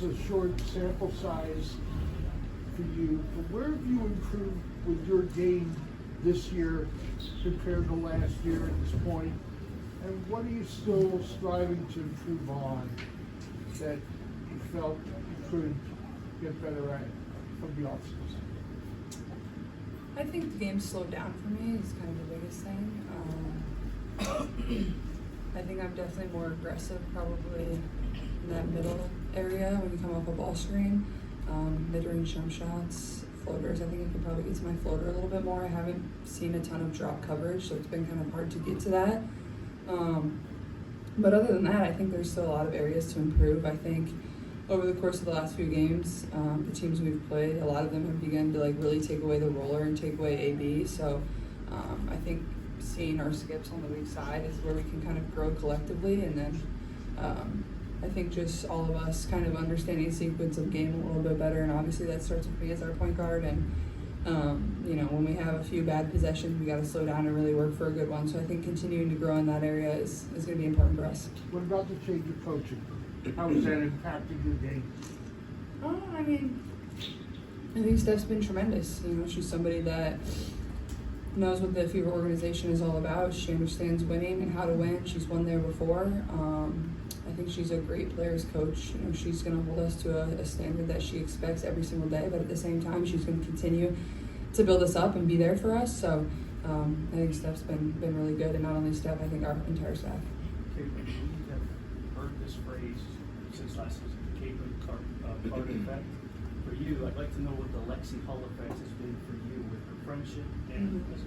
a short sample size for you, but where have you improved with your game this year compared to last year at this point? And what are you still striving to improve on that you felt you could get better at from the offseason? I think the game slowed down for me is kind of the biggest thing. I think I'm definitely more aggressive probably in that middle area when you come off a ball screen. Mid-range jump shots, floaters. I think I could probably get to my floater a little bit more. I haven't seen a ton of drop coverage, so it's been kind of hard to get to that. But other than that, I think there's still a lot of areas to improve. I think over the course of the last few games, the teams we've played, a lot of them have begun to really take away the roller and take away AB. So I think seeing our skips on the weak side is where we can kind of grow collectively, and then I think just all of us kind of understanding the sequence of game a little bit better, and obviously that starts with me as our point guard, and when we have a few bad possessions, we got to slow down and really work for a good one. So I think continuing to grow in that area is going to be important for us. What about the change of coaching? How has that impacted your game? I think Steph's been tremendous. She's somebody that knows what the Fever organization is all about. She understands winning and how to win. She's won there before. I think she's a great players coach. She's going to hold us to a standard that she expects every single day, but at the same time, she's going to continue to build us up and be there for us. So I think Steph's been really good, and not only Steph, I think our entire staff. Okay, we have heard this phrase since last season, the Caitlin card effect. For you, I'd like to know what the Lexie Hull effect has been for you with her friendship and as a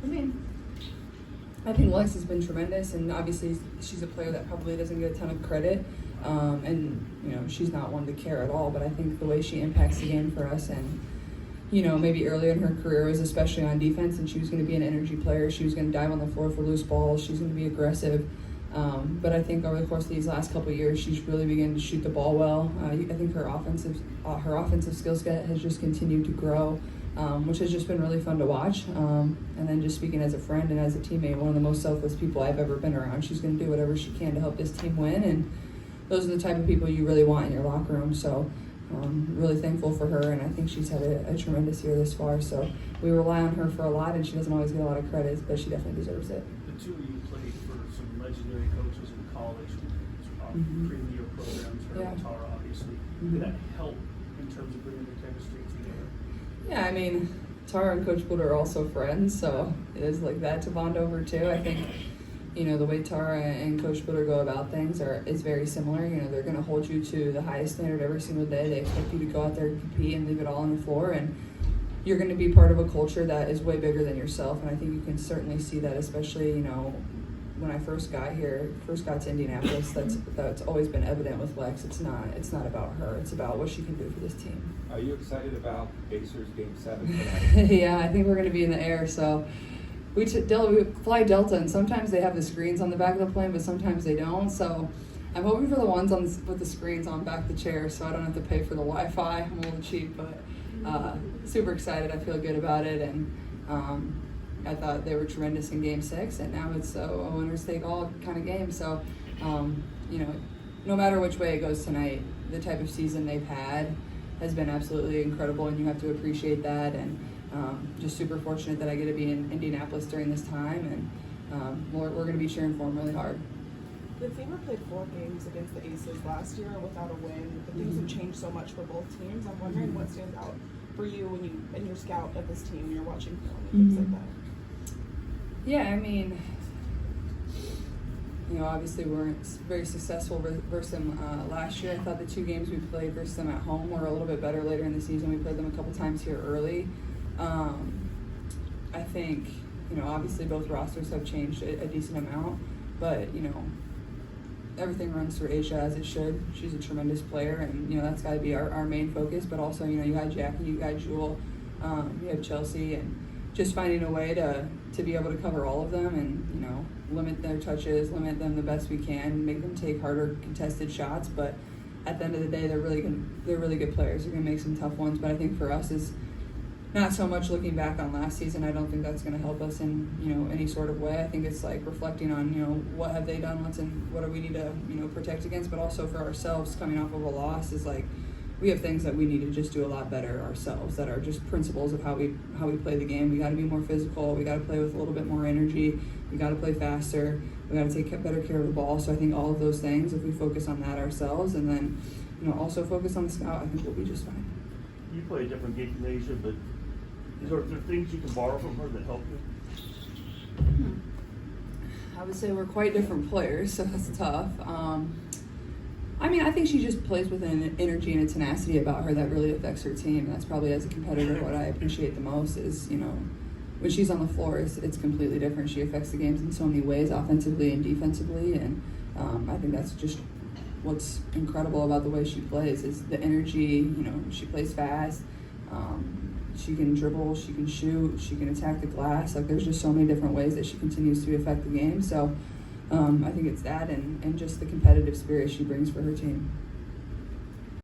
team. I think Lex has been tremendous, and obviously she's a player that probably doesn't get a ton of credit, and she's not one to care at all, but I think the way she impacts the game for us, and maybe earlier in her career was especially on defense, and she was going to be an energy player. She was going to dive on the floor for loose balls. She's going to be aggressive, but I think over the course of these last couple of years, she's really begun to shoot the ball well. I think her offensive skill set has just continued to grow, which has just been really fun to watch. And then just speaking as a friend and as a teammate, one of the most selfless people I've ever been around. She's going to do whatever she can to help this team win, and those are the type of people you really want in your locker room. So really thankful for her, and I think she's had a tremendous year this far. So we rely on her for a lot, and she doesn't always get a lot of credit, but she definitely deserves it. The two of you played for some legendary coaches in college, premier programs, Tara obviously. Did that help in terms of bringing the chemistry together? Yeah, Tara and Coach Buller are also friends, so it is like that to bond over too. I think, the way Tara and Coach Buller go about things is very similar. They're going to hold you to the highest standard every single day. They expect you to go out there and compete and leave it all on the floor, and you're going to be part of a culture that is way bigger than yourself, and I think you can certainly see that, especially, when I first got to Indianapolis, that's always been evident with Lex. It's not about her. It's about what she can do for this team. Are you excited about Pacers Game 7 tonight? Yeah, I think we're going to be in the air. So we fly Delta, and sometimes they have the screens on the back of the plane, but sometimes they don't. So I'm hoping for the ones with the screens on back of the chair, so I don't have to pay for the Wi-Fi. I'm a little cheap, but super excited. I feel good about it, and I thought they were tremendous in Game 6, and now it's a winners take all kind of game. So, no matter which way it goes tonight, the type of season they've had has been absolutely incredible, and you have to appreciate that. And just super fortunate that I get to be in Indianapolis during this time, and we're going to be cheering for them really hard. The Fever played 4 games against the Aces last year without a win, but things have changed so much for both teams. I'm wondering what stands out for you when you and your scout of this team, you're watching film and things like that. Yeah, obviously we weren't very successful versus them last year. I thought the 2 games we played versus them at home were a little bit better later in the season. We played them a couple times here early. I think, obviously both rosters have changed a decent amount, but, everything runs through Asia as it should. She's a tremendous player, and, that's got to be our main focus. But also, you got Jackie, you got Jewel, you have Chelsea, and just finding a way to be able to cover all of them and, limit their touches, limit them the best we can, make them take harder contested shots. But at the end of the day, they're really good players. They're going to make some tough ones. But I think for us is not so much looking back on last season. I don't think that's going to help us in, you know, any sort of way. I think it's like reflecting on, you know, what have they done, what do we need to, you know, protect against, but also for ourselves coming off of a loss is like, we have things that we need to just do a lot better ourselves that are just principles of how we play the game. We got to be more physical. We got to play with a little bit more energy. We got to play faster. We got to take better care of the ball. So I think all of those things, if we focus on that ourselves and then, you know, also focus on the scout, I think we'll be just fine. You play a different game from Asia, but is there things you can borrow from her that help you? I would say we're quite different players, so that's tough. I mean, I think she just plays with an energy and a tenacity about her that really affects her team. That's probably, as a competitor, what I appreciate the most is, you know, when she's on the floor, it's completely different. She affects the games in so many ways, offensively and defensively, and I think that's just what's incredible about the way she plays is the energy. You know, she plays fast. She can dribble, she can shoot, she can attack the glass. Like, there's just so many different ways that she continues to affect the game. So I think it's that and just the competitive spirit she brings for her team.